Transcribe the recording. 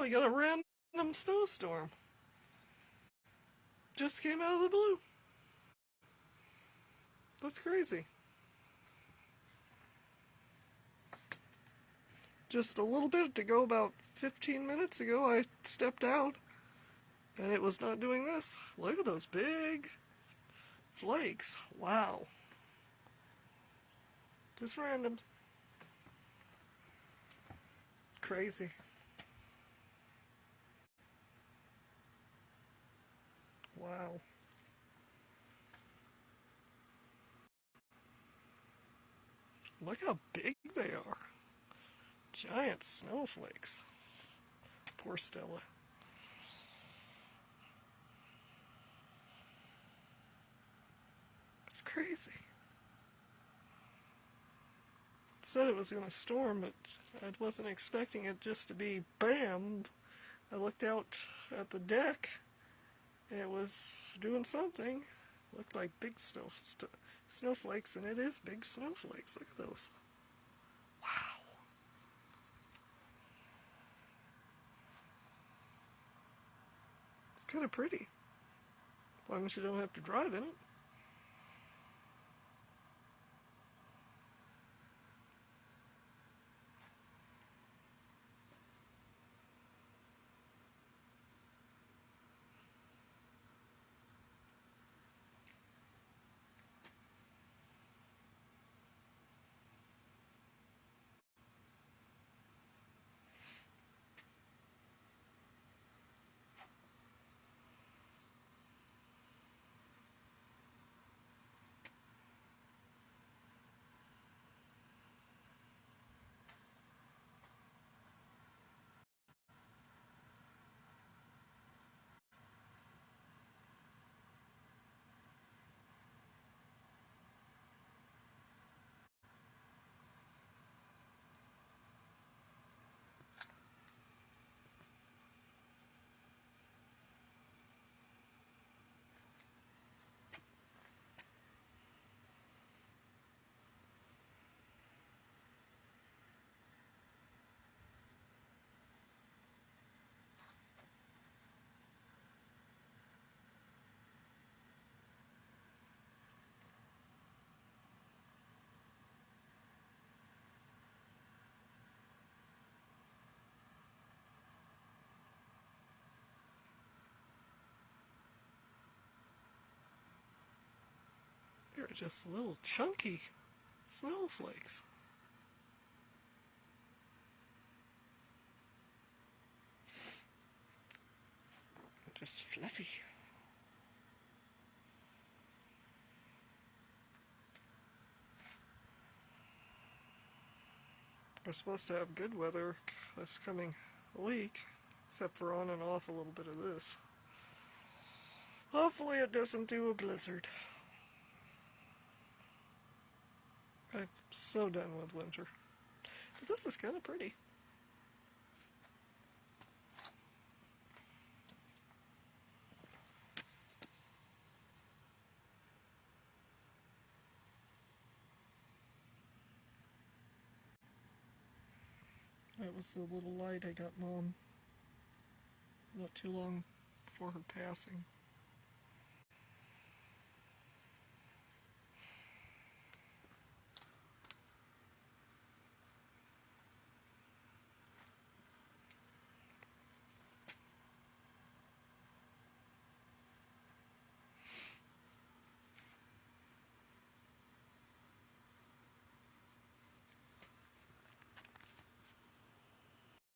we got a random snowstorm. Just came out of the blue. That's crazy. Just a little bit to go, about 15 minutes ago, I stepped out and it was not doing this. Look at those big flakes. Wow. Just random. Crazy. Wow. Look how big they are. Giant snowflakes. Poor Stella. It's crazy. It said it was going to storm, but I wasn't expecting it just to be BAM. I looked out at the deck, and it was doing something. It looked like big snowflakes, and it is big snowflakes. Look at those. Wow. It's kind of pretty, as long as you don't have to drive in it. They're just little chunky snowflakes. Just fluffy. We're supposed to have good weather this coming week, except for on and off a little bit of this. Hopefully it doesn't do a blizzard. I'm so done with winter. But this is kind of pretty. That was the little light I got Mom not too long before her passing.